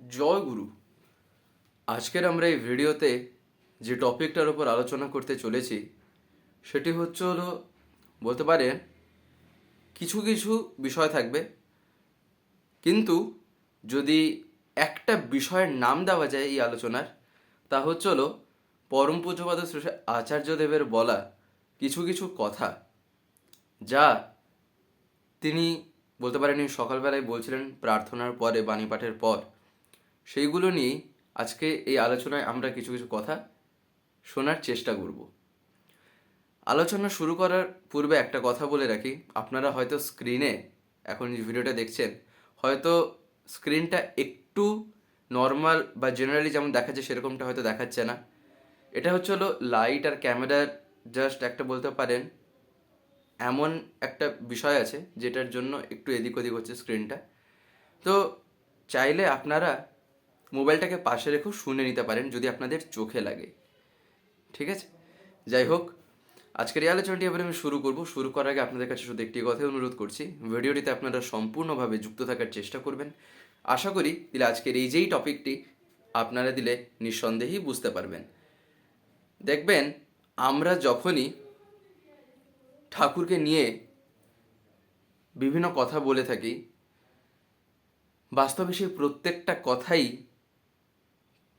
জয় গুরু। আজকের আমরা এই ভিডিওতে যে টপিকটার উপর আলোচনা করতে চলেছি সেটি হলো বলতে পারেন কিছু কিছু বিষয় থাকবে, কিন্তু যদি একটা বিষয়ের নাম দেওয়া যায় এই আলোচনার, তা হলো পরম পূজ্যপাদ শ্রী শ্রী আচার্যদেবের বলা কিছু কিছু কথা, যা তিনি বলতে পারেন এই সকালবেলায় বলছিলেন প্রার্থনার পরে, বাণী পাঠের পর। সেইগুলো নিয়েই আজকে এই আলোচনায় আমরা কিছু কিছু কথা শোনার চেষ্টা করব। আলোচনা শুরু করার পূর্বে একটা কথা বলে রাখি, আপনারা হয়তো স্ক্রিনে এখন যে ভিডিওটা দেখছেন, হয়তো স্ক্রিনটা একটু নর্মাল বা জেনারেলি যেমন দেখাচ্ছে সেরকমটা হয়তো দেখাচ্ছে না। এটা হলো লাইট আর ক্যামেরার জাস্ট একটা বলতে পারেন এমন একটা বিষয় আছে যেটার জন্য একটু এদিক ওদিক হচ্ছে স্ক্রিনটা। তো চাইলে আপনারা মোবাইলটাকে পাশে রেখেও শুনে নিতে পারেন যদি আপনাদের চোখে লাগে, ঠিক আছে? যাই হোক, আজকের এই আলোচনাটি এবার আমি শুরু করব। শুরু করার আগে আপনাদের কাছে শুধু একটি কথাই অনুরোধ করছি, ভিডিওটিতে আপনারা সম্পূর্ণভাবে যুক্ত থাকার চেষ্টা করবেন। আশা করি দিলে আজকের এই যেই টপিকটি আপনারা দিলে নিঃসন্দেহেই বুঝতে পারবেন। দেখবেন, আমরা যখনই ঠাকুরকে নিয়ে বিভিন্ন কথা বলে থাকি, বাস্তবে সেই প্রত্যেকটা কথাই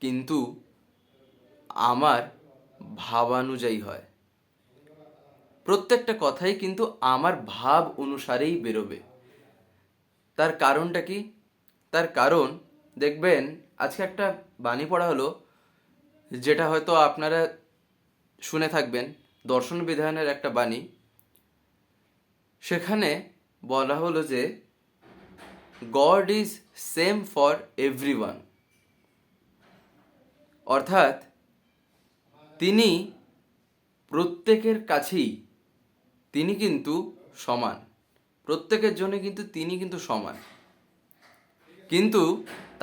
কিন্তু আমার ভাবানুযায়ী হয়। প্রত্যেকটা কথাই কিন্তু আমার ভাব অনুসারেই বেরোবে। তার কারণটা কি? তার কারণ দেখবেন, আজকে একটা বাণী পড়া হলো, যেটা হয়তো আপনারা শুনে থাকবেন, দর্শন বিধানের একটা বাণী। সেখানে বলা হলো যে god is same for everyone, অর্থাৎ তিনি প্রত্যেকের কাছেই তিনি কিন্তু সমান, প্রত্যেকের জন্য কিন্তু তিনি কিন্তু সমান। কিন্তু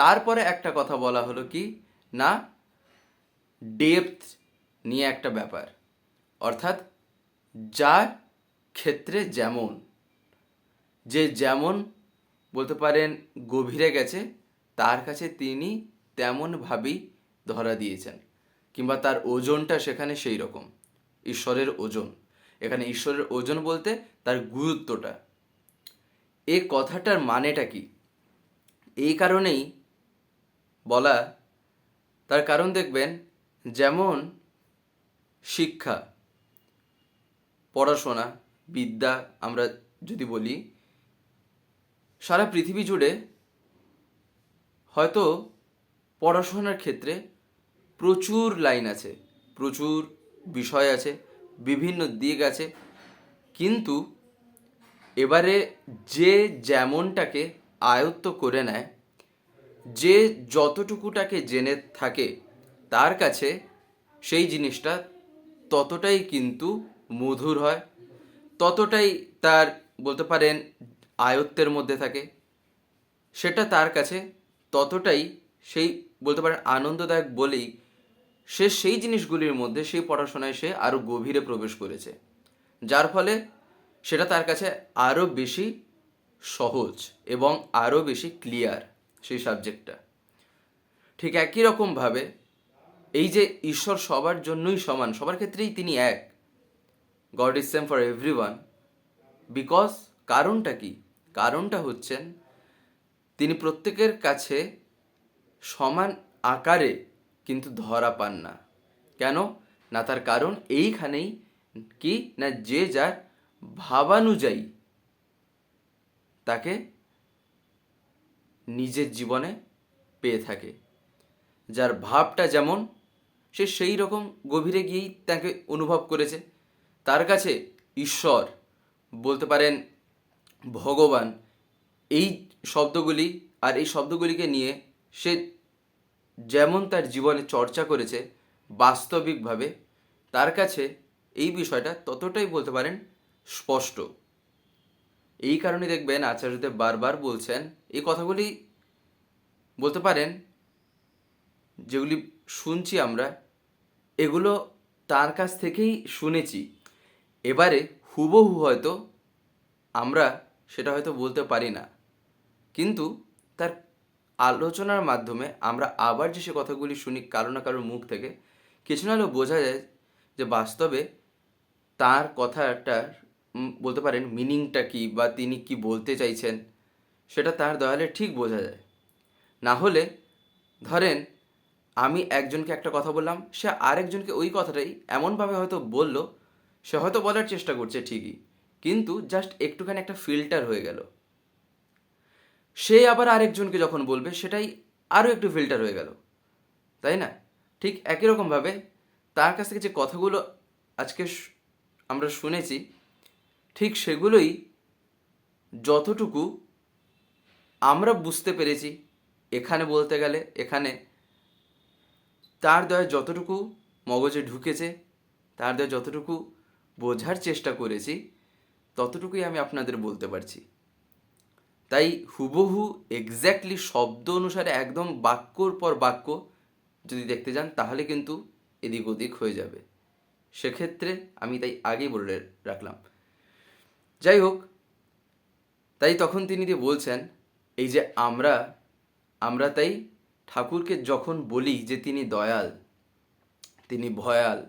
তারপরে একটা কথা বলা হলো কি না, ডেপথ নিয়ে একটা ব্যাপার, অর্থাৎ যার ক্ষেত্রে যেমন, যে যেমন বলতে পারেন গভীরে গেছে, তার কাছে তিনি তেমনভাবেই ধরা দিয়েছেন, কিংবা তার ওজনটা সেখানে সেই রকম। ঈশ্বরের ওজন, এখানে ঈশ্বরের ওজন বলতে তার গুরুত্বটা। এই কথাটার মানেটা কি? এই কারণেই বলা, তার কারণ দেখবেন, যেমন শিক্ষা, পড়াশোনা, বিদ্যা আমরা যদি বলি, সারা পৃথিবী জুড়ে হয়তো পড়াশোনার ক্ষেত্রে প্রচুর লাইন আছে, প্রচুর বিষয় আছে, বিভিন্ন দিক আছে, কিন্তু এবারে যে যেমনটাকে আয়ত্ত করে নেয়, যে যতটুকুটাকে জেনে থাকে, তার কাছে সেই জিনিসটা ততটাই কিন্তু মধুর হয়, ততটাই তার বলতে পারেন আয়ত্তের মধ্যে থাকে, সেটা তার কাছে ততটাই সেই বলতে পারেন আনন্দদায়ক বলেই সে সেই জিনিসগুলির মধ্যে, সেই পড়াশোনায় সে আরও গভীরে প্রবেশ করেছে, যার ফলে সেটা তার কাছে আরও বেশি সহজ এবং আরও বেশি ক্লিয়ার সেই সাবজেক্টটা। ঠিক একই রকমভাবে এই যে ঈশ্বর সবার জন্যই সমান, সবার ক্ষেত্রেই তিনি এক, god is same for everyone, because কারণটা কি? কারণটা হচ্ছেন তিনি প্রত্যেকের কাছে সমান আকারে কিন্তু ধরা পান না। কেন না? তার কারণ এইখানেই কি না, যে যার ভাবানুযায়ী তাকে নিজের জীবনে পেয়ে থাকে। যার ভাবটা যেমন, সে সেই রকম গভীরে গিয়েই তাকে অনুভব করেছে। তার কাছে ঈশ্বর বলতে পারেন ভগবান, এই শব্দগুলি আর এই শব্দগুলিকে নিয়ে সে যেমন তার জীবনে চর্চা করেছে বাস্তবিকভাবে, তার কাছে এই বিষয়টা ততটাই বলতে পারেন স্পষ্ট। এই কারণে দেখবেন আচার্যদেব বারবার বলছেন এই কথাগুলি, বলতে পারেন যেগুলি শুনছি আমরা, এগুলো তার কাছ থেকেই শুনেছি। এবারে হুবহু হয়তো আমরা সেটা হয়তো বলতে পারি না, কিন্তু তার আলোচনার মাধ্যমে আমরা আবার যে সে কথাগুলি শুনি কারো না কারোর মুখ থেকে, কিছু না হলেও বোঝা যায় যে বাস্তবে তার কথাটার বলতে পারেন মিনিংটা কী বা তিনি কি বলতে চাইছেন, সেটা তার দেওয়ালে ঠিক বোঝা যায়। না হলে ধরেন আমি একজনকে একটা কথা বললাম, সে আরেকজনকে ওই কথাটাই এমনভাবে হয়তো বলল, সে হয়তো বলার চেষ্টা করছে ঠিকই, কিন্তু জাস্ট একটুখানি একটা ফিল্টার হয়ে গেল। সে আবার আরেকজনকে যখন বলবে সেটাই আরও একটু ফিল্টার হয়ে গেল, তাই না? ঠিক একই রকমভাবে তার কাছ থেকে যে কথাগুলো আজকে আমরা শুনেছি, ঠিক সেগুলোই যতটুকু আমরা বুঝতে পেরেছি, এখানে বলতে গেলে এখানে তার দয়া যতটুকু মগজে ঢুকেছে, তার দয়া যতটুকু বোঝার চেষ্টা করেছি, ততটুকুই আমি আপনাদের বলতে পারছি। তাই হুবহু এক্স্যাক্টলি শব্দ অনুসারে একদম বাক্যর পর বাক্য যদি দেখতে যান, তাহলে কিন্তু এদিক ওদিক হয়ে যাবে। সেক্ষেত্রে আমি তাই আগেই বলে রাখলাম। যাই হোক, তাই তখন তিনি যে বলছেন, এই যে আমরা তাই ঠাকুরকে যখন বলি যে তিনি দয়াল, তিনি ভয়াল,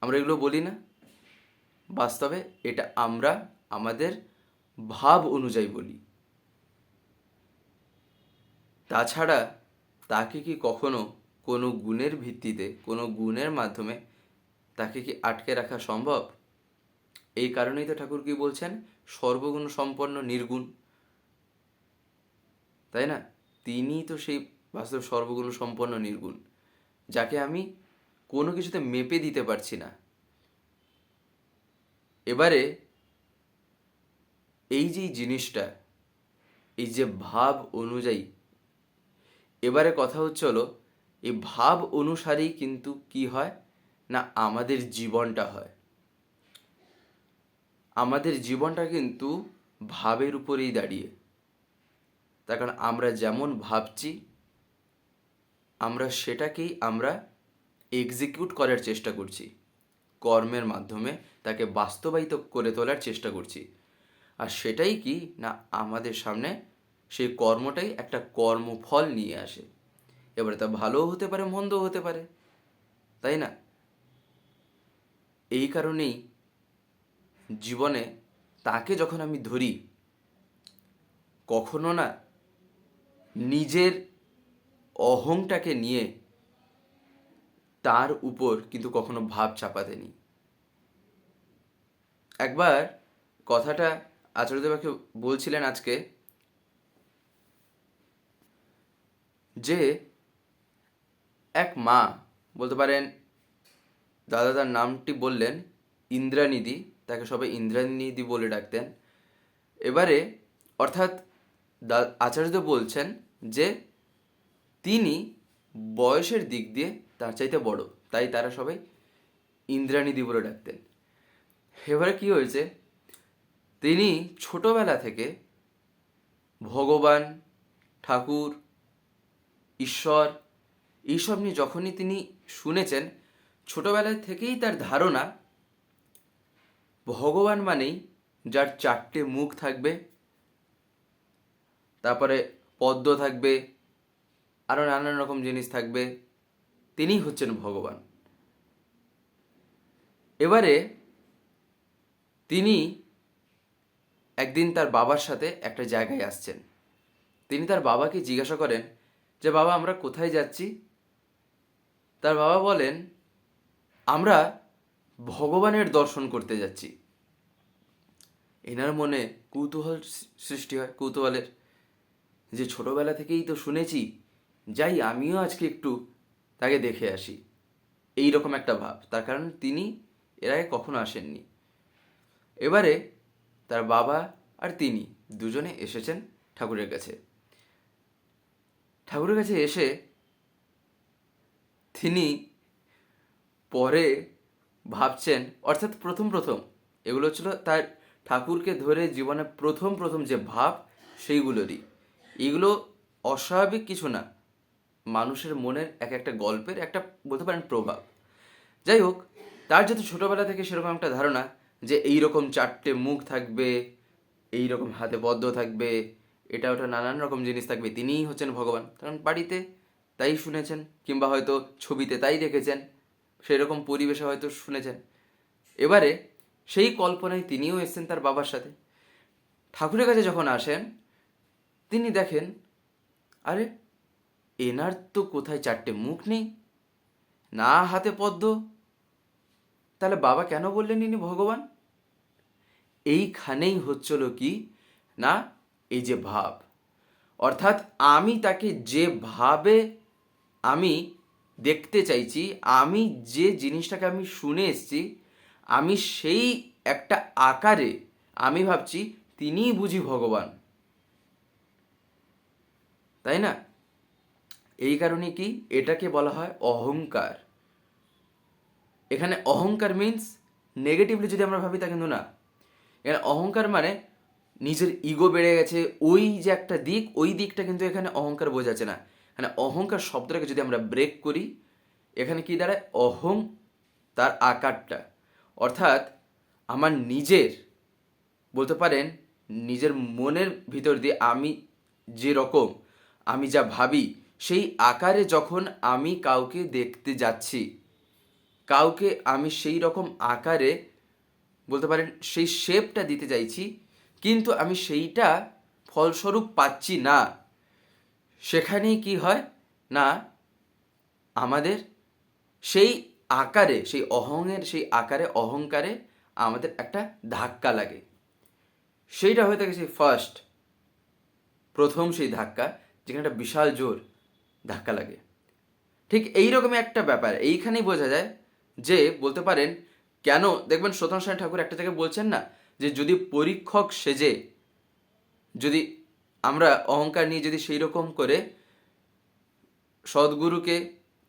আমরা এগুলো বলি না, বাস্তবে এটা আমরা আমাদের ভাব অনুযায়ী বলি। তাছাড়া তাকে কি কখনো কোনো গুণের ভিত্তিতে, কোনো গুণের মাধ্যমে তাকে কি আটকে রাখা সম্ভব? এই কারণেই তো ঠাকুর কি বলছেন, সর্বগুণ সম্পন্ন নির্গুণ, তাই না? তিনি তো সেই বাস্তব সর্বগুণ সম্পন্ন নির্গুণ, যাকে আমি কোনো কিছুতে মেপে দিতে পারছি না। এবারে এই যে জিনিসটা, এই যে ভাব অনুযায়ী, এবারে কথা হচ্ছে হলো এই ভাব অনুসারেই কিন্তু কি হয় না, আমাদের জীবনটা হয়। আমাদের জীবনটা কিন্তু ভাবের উপরেই দাঁড়িয়ে। তার কারণ আমরা যেমন ভাবছি, আমরা সেটাকেই আমরা এক্সিকিউট করার চেষ্টা করছি, কর্মের মাধ্যমে তাকে বাস্তবায়িত করে তোলার চেষ্টা করছি। আর সেটাই কি না, আমাদের সামনে সেই কর্মটাই একটা কর্মফল নিয়ে আসে। এবারে তা ভালোও হতে পারে, মন্দও হতে পারে, তাই না? এই কারণেই জীবনে তাকে যখন আমি ধরি, কখনো না নিজের অহংটাকে নিয়ে তার উপর কিন্তু কখনো ভাব চাপাতে নি। একবার কথাটা আচার্যদেবাকে বলছিলেন আজকে, যে এক মা, বলতে পারেন দাদা তার নামটি বললেন ইন্দ্রানিধি, তাকে সবাই ইন্দ্রানিধি বলে ডাকতেন। এবারে অর্থাৎ আচার্যদেব বলছেন যে তিনি বয়সের দিক দিয়ে তার চাইতে বড়, তাই তারা সবাই ইন্দ্রানিধি বলে ডাকতেন। এবারে কি হয়েছে, তিনি ছোটবেলা থেকে ভগবান, ঠাকুর, ঈশ্বর এইসব নিয়ে যখনই তিনি শুনেছেন, ছোটবেলা থেকেই তার ধারণা ভগবান মানেই যার 4টে মুখ থাকবে, তারপরে পদ্ম থাকবে, আরও নানান রকম জিনিস থাকবে, তিনিই হচ্ছেন ভগবান। এবারে তিনি একদিন তার বাবার সাথে একটা জায়গায় আসছেন। তিনি তার বাবাকে জিজ্ঞাসা করেন যে বাবা, আমরা কোথায় যাচ্ছি? তার বাবা বলেন, আমরা ভগবানের দর্শন করতে যাচ্ছি। এনার মনে কৌতূহল সৃষ্টি হয়, কৌতূহলের, যে ছোটবেলা থেকেই তো শুনেছি, যাই আমিও আজকে একটু তাকে দেখে আসি, এই রকম একটা ভাব। তার কারণ তিনি এর আগে কখনো আসেননি। এবারে তার বাবা আর তিনি দুজনে এসেছেন ঠাকুরের কাছে। ঠাকুরের কাছে এসে তিনি পরে ভাবছেন, অর্থাৎ প্রথম এগুলো ছিল তার ঠাকুরকে ধরে জীবনে প্রথম যে ভাব, সেইগুলোরই। এগুলো অস্বাভাবিক কিছু না, মানুষের মনের এক একটা গল্পের একটা বলতে পারেন প্রভাব। যাই হোক, তার যেহেতু ছোটোবেলা থেকে সেরকম একটা ধারণা যে এই রকম 4টে মুখ থাকবে, এই রকম হাতে পদ্ম থাকবে, এটা ওটা নানান রকম জিনিস থাকবে, তিনিই হচ্ছেন ভগবান, কারণ বাড়িতে তাই শুনেছেন, কিংবা হয়তো ছবিতে তাই দেখেছেন, সেরকম পরিবেশে হয়তো শুনেছেন। এবারে সেই কল্পনায় তিনিও এসেছেন তার বাবার সাথে। ঠাকুরের কাছে যখন আসেন, তিনি দেখেন, আরে এনার তো কোথায় চারটে মুখ নেই, না হাতে পদ্ম, তাহলে বাবা কেন বললেন ইনি ভগবান? এইখানেই হচ্ছিল কি না, এই যে ভাব, অর্থাৎ আমি তাকে যেভাবে আমি দেখতে চাইছি, আমি যে জিনিসটাকে আমি শুনে এসেছি, আমি সেই একটা আকারে আমি ভাবছি তিনিই বুঝি ভগবান, তাই না? এই কারণে কি এটাকে বলা হয় অহংকার। এখানে অহংকার মিন্স নেগেটিভলি যদি আমরা ভাবি তা কিন্তু না। এখানে অহংকার মানে নিজের ইগো বেড়ে গেছে, ওই যে একটা দিক, ওই দিকটা কিন্তু এখানে অহংকার বোঝাচ্ছে না। এখানে অহংকার শব্দটাকে যদি আমরা ব্রেক করি, এখানে কি দাঁড়ায়, অহং তার আকারটা, অর্থাৎ আমার নিজের, বলতে পারেন নিজের মনের ভিতর দিয়ে আমি যে রকম, আমি যা ভাবি, সেই আকারে যখন আমি কাউকে দেখতে যাচ্ছি, কাউকে আমি সেই রকম আকারে, বলতে পারেন সেই শেপটা দিতে চাইছি, কিন্তু আমি সেইটা ফলস্বরূপ পাচ্ছি না, সেখানেই কি হয় না, আমাদের সেই আকারে, সেই অহংয়ের সেই আকারে, অহংকারে আমাদের একটা ধাক্কা লাগে। সেইটা হয়ে থাকে সেই প্রথম সেই ধাক্কা, যেখানে একটা বিশাল জোর ধাক্কা লাগে। ঠিক এইরকমই একটা ব্যাপার এইখানেই বোঝা যায় যে, বলতে পারেন কেন দেখবেন সত্যনারায়ণ ঠাকুর একটা জায়গায় বলছেন না, যে যদি পরীক্ষক সেজে যদি আমরা অহংকার নিয়ে যদি সেই রকম করে সদ্গুরুকে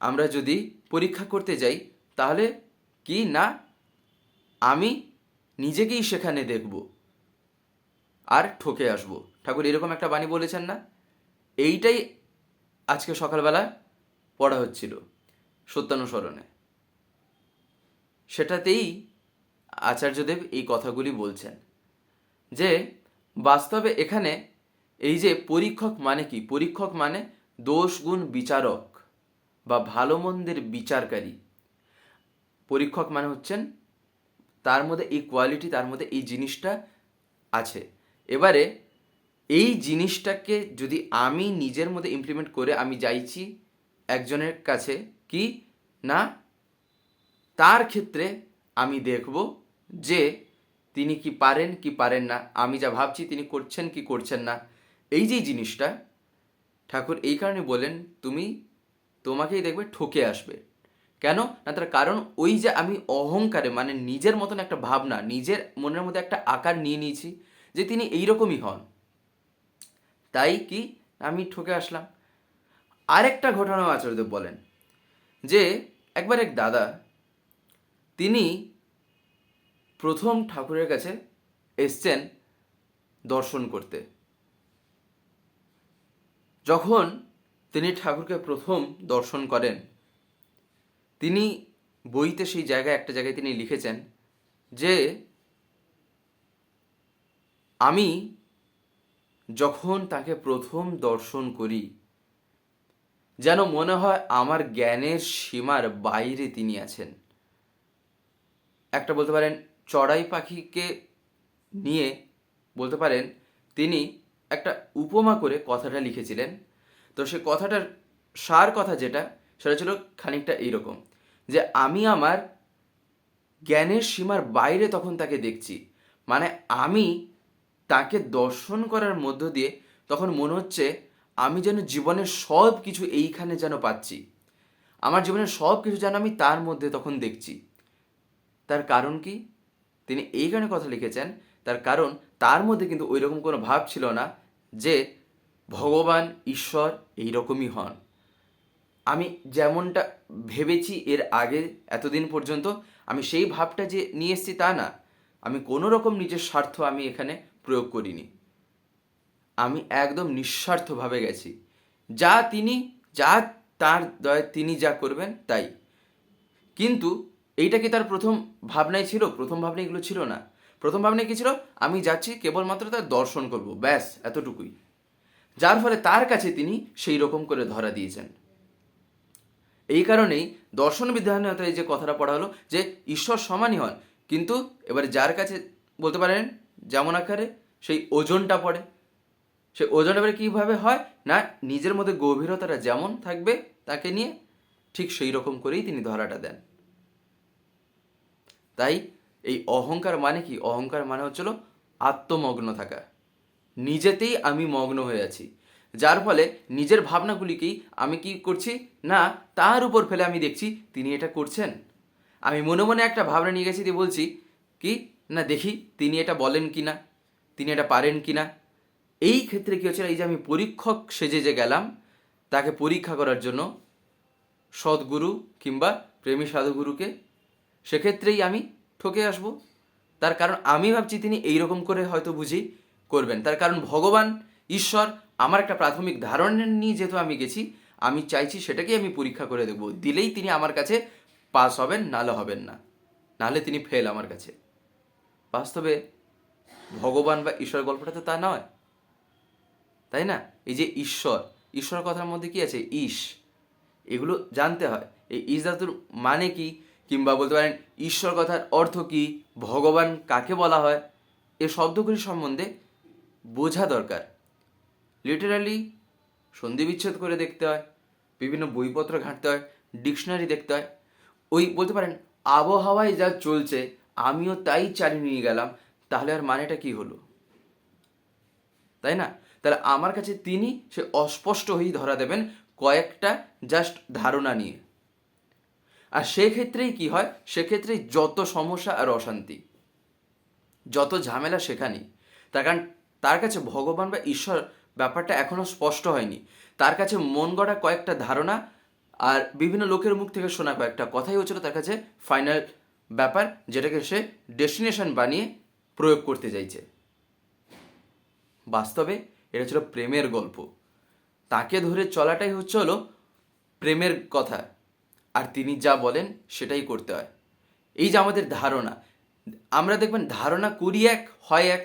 আমরা যদি পরীক্ষা করতে যাই, তাহলে কি না, আমি নিজেকেই সেখানে দেখব আর ঠকে আসব। ঠাকুর এরকম একটা বাণী বলেছেন না? এইটাই আজকে সকালবেলা পড়া হচ্ছিল সত্যানুসরণে, সেটাতেই আচার্যদেব এই কথাগুলি বলছেন যে বাস্তবে এখানে এই যে পরীক্ষক মানে কি, পরীক্ষক মানে দোষ গুণ বিচারক বা ভালো মন্দের বিচারকারী। পরীক্ষক মানে হচ্ছেন, তার মধ্যে এই কোয়ালিটি, তার মধ্যে এই জিনিসটা আছে। এবারে এই জিনিসটাকে যদি আমি নিজের মধ্যে ইমপ্লিমেন্ট করে আমি যাইছি একজনের কাছে, কি না, তার ক্ষেত্রে আমি দেখব যে তিনি কি পারেন কি পারেন না, আমি যা ভাবছি তিনি করছেন কি করছেন না। এই যে জিনিসটা ঠাকুর এই কারণে বলেন, তোমাকেই দেখবে ঠকে আসবে। কেন না, তার কারণ ওই যে আমি অহংকারে মানে নিজের মতন একটা ভাবনা, নিজের মনের মধ্যে একটা আকার নিয়ে নিয়েছি যে তিনি এইরকমই হন, তাই কি আমি ঠকে আসলাম। আরেকটা ঘটনাও আচার্যদেব বলেন যে একবার এক দাদা, তিনি প্রথম ঠাকুরের কাছে এসছেন দর্শন করতে। যখন তিনি ঠাকুরকে প্রথম দর্শন করেন, তিনি বইতে সেই জায়গায় একটা জায়গায় তিনি লিখেছেন যে আমি যখন তাকে প্রথম দর্শন করি, যেন মনে হয় আমার জ্ঞানের সীমার বাইরে তিনি আছেন। একটা বলতে পারেন চড়াই পাখিকে নিয়ে বলতে পারেন তিনি একটা উপমা করে কথাটা লিখেছিলেন। তো সে কথাটার সার কথা যেটা, সেটা ছিল খানিকটা এইরকম, যে আমি আমার জ্ঞানের সীমার বাইরে তখন তাকে দেখছি, মানে আমি তাকে দর্শন করার মধ্য দিয়ে তখন মনে হচ্ছে আমি যেন জীবনের সব কিছু এইখানে যেন পাচ্ছি, আমার জীবনের সব কিছু যেন আমি তার মধ্যে তখন দেখছি। তার কারণ কি, তিনি এই কারণে কথা লিখেছেন, তার কারণ তার মধ্যে কিন্তু ওই রকম কোনো ভাব ছিল না যে ভগবান ঈশ্বর এইরকমই হন। আমি যেমনটা ভেবেছি এর আগে এতদিন পর্যন্ত, আমি সেই ভাবটা যে নিয়ে এসেছি তা না, আমি কোনো রকম নিজের স্বার্থ আমি এখানে প্রয়োগ করিনি, আমি একদম নিঃস্বার্থভাবে গেছি, যা তার দয়া তিনি যা করবেন তাই। কিন্তু এইটা কি তার প্রথম ভাবনাই ছিল? প্রথম ভাবনা এগুলো ছিল না। প্রথম ভাবনায় কি ছিল, আমি যাচ্ছি কেবলমাত্র তার দর্শন করব, ব্যাস এতটুকুই। যার ফলে তার কাছে তিনি সেই রকম করে ধরা দিয়েছেন। এই কারণেই দর্শন বিজ্ঞানে যে কথাটা পড়া হলো যে ঈশ্বর সমানই হন, কিন্তু এবার যার কাছে বলতে পারেন যেমন আকারে সেই ওজনটা পড়ে, সেই ওজনটা এবার কীভাবে হয় না, নিজের মধ্যে গভীরতাটা যেমন থাকবে তাকে নিয়ে ঠিক সেই রকম করেই তিনি ধরাটা দেন। তাই এই অহংকার মানে কি? অহংকার মানে হচ্ছিল আত্মমগ্ন থাকা, নিজেতেই আমি মগ্ন হয়ে আছি, যার ফলে নিজের ভাবনাগুলিকেই আমি কি করছি না তার উপর ফেলে আমি দেখছি তিনি এটা করছেন। আমি মনে মনে একটা ভাবনা নিয়ে গেছি দিয়ে বলছি কি না দেখি তিনি এটা বলেন কি না, তিনি এটা পারেন কি না। এই ক্ষেত্রে কী হচ্ছে, এই যে আমি পরীক্ষক সেজে যে গেলাম তাকে পরীক্ষা করার জন্য সদ্গুরু কিংবা প্রেমী সাধুগুরুকে, সেক্ষেত্রেই আমি ঠকে আসব। তার কারণ আমি ভাবছি তিনি এইরকম করে হয়তো বুঝি করবেন, তার কারণ ভগবান ঈশ্বর আমার একটা প্রাথমিক ধারণা নিয়ে যেহেতু আমি গেছি, আমি চাইছি সেটাকেই আমি পরীক্ষা করে দেবো, দিলেই তিনি আমার কাছে পাস হবেন, নাহলে হবেন না, নাহলে তিনি ফেল আমার কাছে। বাস্তবে ভগবান বা ঈশ্বর গল্পটা তো তা নয়, তাই না? এই যে ঈশ্বর, ঈশ্বর কথার মধ্যে কি আছে? ঈশ, এগুলো জানতে হয়। এই ঈশ ধাতুর মানে কি, কিংবা বলতে পারেন ঈশ্বর কথার অর্থ কি, ভগবান কাকে বলা হয়, এ শব্দগুলি সম্বন্ধে বোঝা দরকার। লিটারালি সন্ধি বিচ্ছেদ করে দেখতে হয়, বিভিন্ন বইপত্র ঘাঁটতে হয়, ডিকশনারি দেখতে হয়। ওই বলতে পারেন আবহাওয়ায় যা চলছে আমিও তাই চালিয়ে নিয়ে গেলাম, তাহলে আর মানেটা কি হলো, তাই না? তাহলে আমার কাছে তিনি সে অস্পষ্ট হয়েই ধরা দেবেন কয়েকটা জাস্ট ধারণা নিয়ে। আর সেক্ষেত্রেই কি হয়, সেক্ষেত্রেই যত সমস্যা আর অশান্তি, যত ঝামেলা সেখানেই। তার কারণ তার কাছে ভগবান বা ঈশ্বর ব্যাপারটা এখনও স্পষ্ট হয়নি। তার কাছে মন গড়া কয়েকটা ধারণা আর বিভিন্ন লোকের মুখ থেকে শোনা কয়েকটা কথাই হচ্ছিল তার কাছে ফাইনাল ব্যাপার, যেটাকে সে ডেস্টিনেশন বানিয়ে প্রয়োগ করতে চাইছে। বাস্তবে এটা ছিল প্রেমের গল্প, তাকে ধরে চলাটাই হলো প্রেমের কথা, আর তিনি যা বলেন সেটাই করতে হয়। এই যে আমাদের ধারণা, আমরা দেখবেন ধারণা করি এক, হয় এক,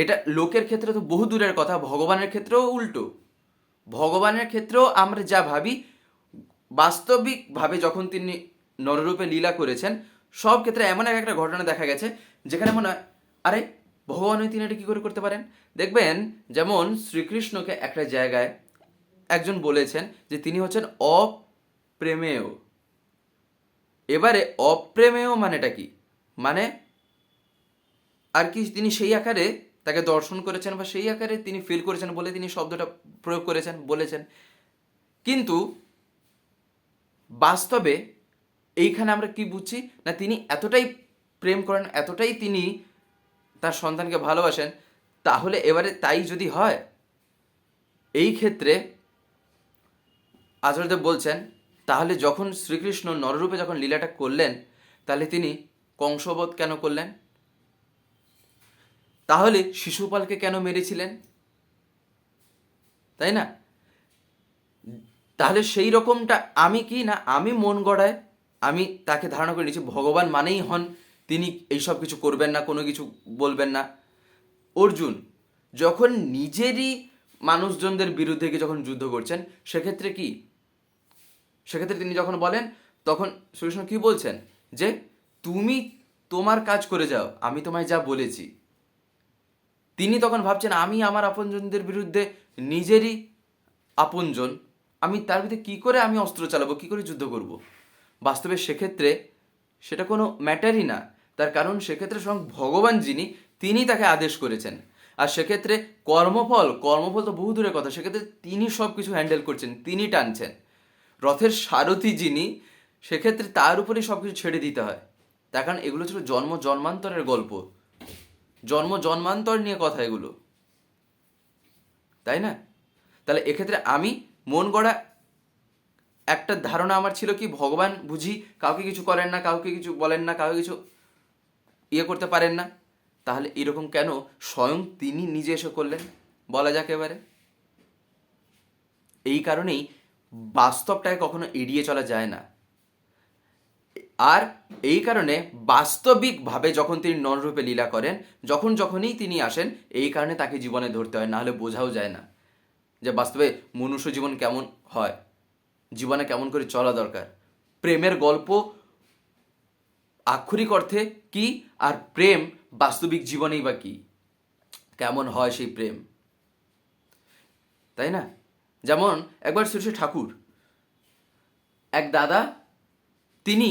এটা লোকের ক্ষেত্রে তো বহু দূরের কথা, ভগবানের ক্ষেত্রেও উল্টো। ভগবানের ক্ষেত্রেও আমরা যা ভাবি, বাস্তবিকভাবে যখন তিনি নররূপে লীলা করেছেন সব ক্ষেত্রে এমন একটা ঘটনা দেখা গেছে যেখানে মনে হয় আরে ভগবান হয়ে তিনি এটা কী করে করতে পারেন। দেখবেন যেমন শ্রীকৃষ্ণকে একটা জায়গায় একজন বলেছেন যে তিনি হচ্ছেন অপ্রেমেয়। এবারে অপ্রেমেয় মানেটা কি, মানে আর কি তিনি সেই আকারে তাকে দর্শন করেছেন বা সেই আকারে তিনি ফিল করেছেন বলে তিনি শব্দটা প্রয়োগ করেছেন, বলেছেন। কিন্তু বাস্তবে এইখানে আমরা কি বুঝছি না, তিনি এতটাই প্রেম করেন, এতটাই তিনি তার সন্তানকে ভালোবাসেন। তাহলে এবারে তাই যদি হয়, এই ক্ষেত্রে আচার্যদেব বলছেন তাহলে যখন শ্রীকৃষ্ণ নররূপে যখন লীলাটা করলেন, তাহলে তিনি কংসবধ কেন করলেন? তাহলে শিশুপালকে কেন মেরেছিলেন, তাই না? তাহলে সেই রকমটা আমি কি না, আমি মন গড়ায় আমি তাকে ধারণা করে নিয়েছি ভগবান মানেই হন তিনি এইসব কিছু করবেন না, কোনো কিছু বলবেন না। অর্জুন যখন নিজেরই মানুষজনদের বিরুদ্ধে গিয়ে যখন যুদ্ধ করছেন, সেক্ষেত্রে কি, সেক্ষেত্রে তিনি যখন বলেন তখন শ্রীকৃষ্ণ কি বলছেন যে তুমি তোমার কাজ করে যাও, আমি তোমায় যা বলেছি। তিনি তখন ভাবছেন আমি আমার আপনজনদের বিরুদ্ধে, নিজেরই আপনজন, আমি তার বিরুদ্ধে কী করে আমি অস্ত্র চালাবো, কী করে যুদ্ধ করব। বাস্তবে সেক্ষেত্রে সেটা কোনো ম্যাটারই না, তার কারণ সেক্ষেত্রে স্বয়ং ভগবান যিনি তিনি তাকে আদেশ করেছেন। আর সেক্ষেত্রে কর্মফল তো বহু দূরের কথা, সেক্ষেত্রে তিনি সব কিছু হ্যান্ডেল করছেন, তিনি টানছেন, রথের সারথি যিনি, সেক্ষেত্রে তার উপরেই সব কিছু ছেড়ে দিতে হয়। তার কারণ এগুলো ছিল জন্ম জন্মান্তরের গল্প, জন্ম জন্মান্তর নিয়ে কথা এগুলো, তাই না? তাহলে এক্ষেত্রে আমি মন গড়া একটা ধারণা আমার ছিল কি ভগবান বুঝি কাউকে কিছু করেন না, কাউকে কিছু বলেন না, কাউকে কিছু করতে পারেন না। তাহলে এরকম কেন স্বয়ং তিনি নিজে এসে করলেন, বলা যাক এবারে। এই কারণেই বাস্তবটাকে কখনো এড়িয়ে চলা যায় না। আর এই কারণে বাস্তবিকভাবে যখন তিনি নররূপে লীলা করেন, যখনই তিনি আসেন, এই কারণে তাকে জীবনে ধরতে হয়, নাহলে বোঝাও যায় না যে বাস্তবে মনুষ্য জীবন কেমন হয়, জীবনে কেমন করে চলা দরকার। প্রেমের গল্প আক্ষরিক অর্থে কি, আর প্রেম বাস্তবিক জীবনেই বা কি, কেমন হয় সেই প্রেম, তাই না? যেমন একবার শ্রী ঠাকুর, এক দাদা, তিনি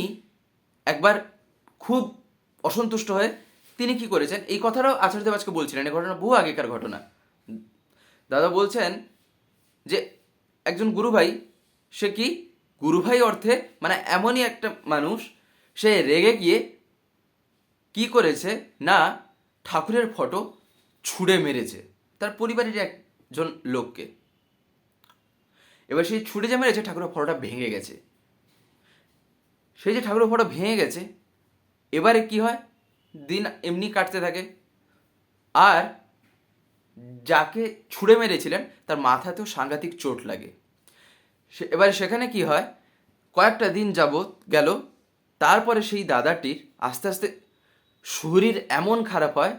একবার খুব অসন্তুষ্ট হয়ে তিনি কি করেছেন, এই কথাটাও আচার্যদেব আজকে বলছিলেন, এই ঘটনা বহু আগেকার ঘটনা। দাদা বলছেন যে একজন গুরুভাই, সে কি গুরুভাই অর্থে মানে এমনই একটা মানুষ, সে রেগে গিয়ে কি করেছে না, ঠাকুরের ফটো ছুঁড়ে মেরেছে তার পরিবারের একজন লোককে। এবার সেই ছুঁড়ে যে মেরেছে, ঠাকুরের ফটোটা ভেঙে গেছে। সেই যে ঠাকুরের ফটো ভেঙে গেছে, এবারে কি হয়, দিন এমনি কাটতে থাকে, আর যাকে ছুঁড়ে মেরেছিলেন তার মাথাতেও সাংঘাতিক চোট লাগে। এবারে সেখানে কি হয়, কয়েকটা দিন যাবৎ গেল, তারপরে সেই দাদাটির আস্তে আস্তে শরীর এমন খারাপ হয়,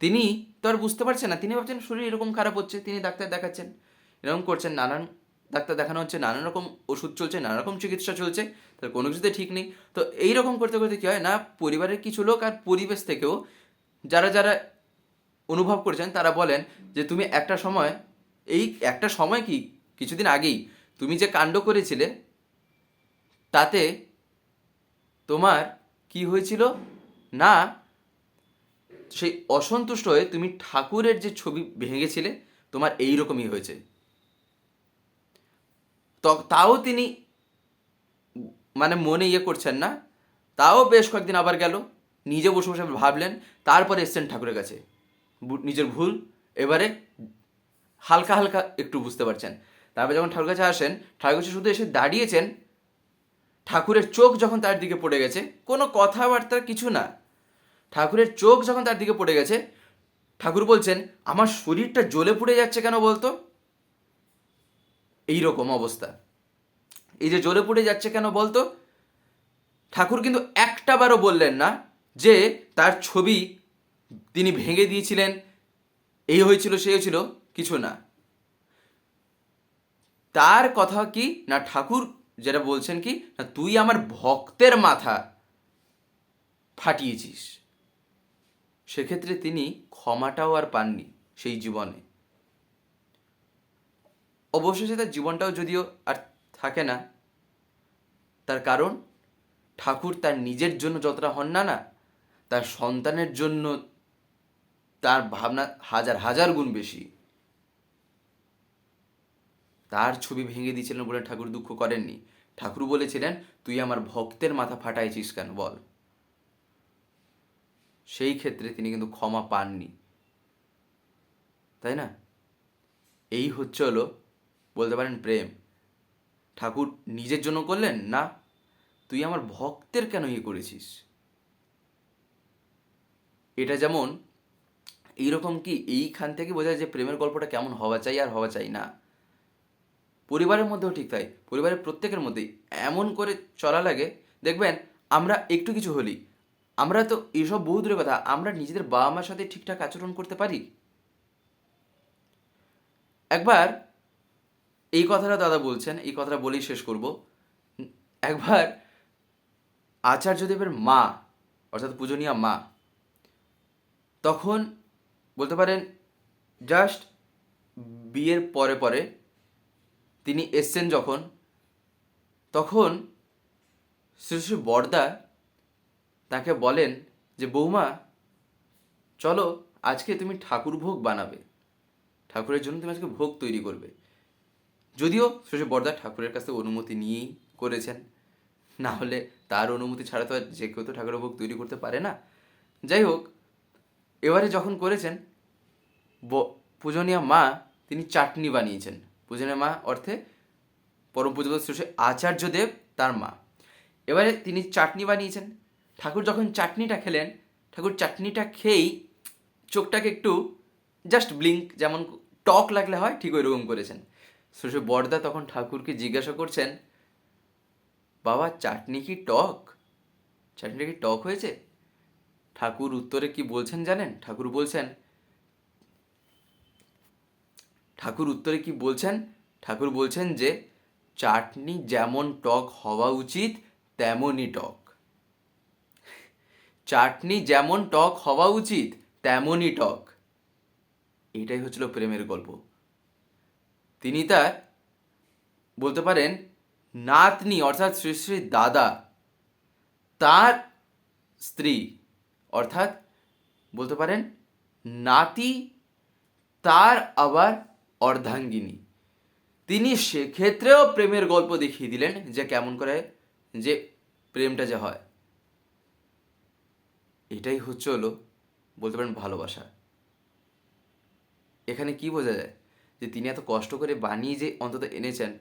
তিনি তো আর বুঝতে পারছেন না, তিনি ভাবছেন শরীর এরকম খারাপ হচ্ছে, তিনি ডাক্তার দেখাচ্ছেন, এরকম করছেন, নানান ডাক্তার দেখানো হচ্ছে, নানান রকম ওষুধ চলছে, নানা রকম চিকিৎসা চলছে, তার কোনো কিছুতে ঠিক নেই। তো এইরকম করতে করতে কী হয় না, পরিবারের কিছু লোক আর পরিবেশ থেকেও যারা যারা অনুভব করেছেন তারা বলেন যে তুমি একটা সময়, এই একটা সময় কি কিছুদিন আগেই তুমি যে কাণ্ড করেছিলে, তাতে তোমার কি হয়েছিল না, সেই অসন্তুষ্ট হয়ে তুমি ঠাকুরের যে ছবি ভেঙেছিলে, তোমার এই রকমই হয়েছে। তাও তিনি মানে মনে করছেন না, তাও বেশ কয়েকদিন আবার গেল, নিজে বসে বসে ভাবলেন, তারপরে এসছেন ঠাকুরের কাছে, নিজের ভুল এবারে হালকা হালকা একটু বুঝতে পারছেন। তারপরে যখন ঠাকুর কাছে আসেন, ঠাকুর কাছে শুধু এসে দাঁড়িয়েছেন, ঠাকুরের চোখ যখন তার দিকে পড়ে গেছে, কোনো কথাবার্তা কিছু না, ঠাকুরের চোখ যখন তার দিকে পড়ে গেছে, ঠাকুর বলছেন, আমার শরীরটা জ্বলে পুড়ে যাচ্ছে কেন বলতো? এই রকম অবস্থা, এই যে জ্বলে পুড়ে যাচ্ছে কেন বলতো, ঠাকুর কিন্তু একটা বারও বললেন না যে তার ছবি তিনি ভেঙে দিয়েছিলেন, এই হয়েছিল সেই হয়েছিল, কিছু না। তার কথা কি না, ঠাকুর যেটা বলছেন কি না, তুই আমার ভক্তের মাথা ফাটিয়েছিস। সেক্ষেত্রে তিনি ক্ষমাটাও আর পাননি সেই জীবনে। অবশেষে তার জীবনটাও যদিও আর থাকে না, তার কারণ ঠাকুর তার নিজের জন্য যতটা হন না না, তার সন্তানের জন্য তার ভাবনা হাজার হাজার গুণ বেশি। তার ছবি ভেঙে দিয়েছিলেন বলে ঠাকুর দুঃখ করেননি, ঠাকুর বলেছিলেন, তুই আমার ভক্তের মাথা ফাটাইছিস কেন বল। সেই ক্ষেত্রে তিনি কিন্তু ক্ষমা পাননি, তাই না? এই হলো বলতে পারেন প্রেম। ঠাকুর নিজের জন্য করলেন না, তুই আমার ভক্তের কেন করেছিস। এটা যেমন এইরকম কি, এইখান থেকে বোঝা যায় যে প্রেমের গল্পটা কেমন হওয়া চাই আর হওয়া চাই না। পরিবারের মধ্যেও ঠিক তাই, পরিবারের প্রত্যেকের মধ্যেই এমন করে চলা লাগে। দেখবেন আমরা একটু কিছু হলি, আমরা তো এসব বহু দূরের কথা, আমরা নিজেদের বাবা মার সাথে ঠিকঠাক আচরণ করতে পারি। একবার এই কথাটা দাদা বলছেন, এই কথাটা বলেই শেষ করব। একবার আচার্যদেবের মা, অর্থাৎ পূজনীয়া মা, তখন বলতে পারেন জাস্ট বিয়ের পরে পরে তিনি এসছেন যখন, তখন শ্রী শ্রী বড়দা তাকে বলেন যে বৌমা চলো, আজকে তুমি ঠাকুর ভোগ বানাবে, ঠাকুরের জন্য তুমি আজকে ভোগ তৈরি করবে। যদিও শ্রী শ্রী বড়দা ঠাকুরের কাছ থেকে অনুমতি নিয়েই করেছেন, না হলে তার অনুমতি ছাড়া তো আর যে কেউ তো ঠাকুরের ভোগ তৈরি করতে পারে না। যাই হোক, এবারে যখন করেছেন, পূজনীয়া মা তিনি চাটনি বানিয়েছেন। পূজনীয়া মা অর্থে পরম পূজ্য শ্রী আচার্যদেব তার মা। এবারে তিনি চাটনি বানিয়েছেন, ঠাকুর যখন চাটনিটা খেলেন, ঠাকুর চাটনিটা খেয়েই চোখটাকে একটু জাস্ট ব্লিঙ্ক, যেমন টক লাগলে হয় ঠিক ওই রকম করেছেন। শ্রী বড়দা তখন ঠাকুরকে জিজ্ঞাসা করছেন, বাবা চাটনি কি টক? চাটনিটা কি টক হয়েছে? ঠাকুর উত্তরে কি বলছেন জানেন? ঠাকুর উত্তরে কি বলছেন? ঠাকুর বলছেন যে চাটনি যেমন টক হওয়া উচিত তেমনই টক। চাটনি যেমন টক হওয়া উচিত তেমনই টক। এটাই হচ্ছিল প্রেমের গল্প। তিনি তার বলতে পারেন নাতনি অর্থাৎ শ্রী শ্রী দাদা, তার স্ত্রী অর্থাৎ বলতে পারেন নাতি, তার আবার অর্ধাঙ্গিনী, তিনি সেক্ষেত্রেও প্রেমের গল্প দেখিয়ে দিলেন যে কেমন করে যে প্রেমটা যে হয়। এটাই হলো বলতে পারেন ভালোবাসা। এখানে কি বোঝা যায়? যে তিনি এত কষ্ট করে বানিয়ে যে অন্তত এনেছেন,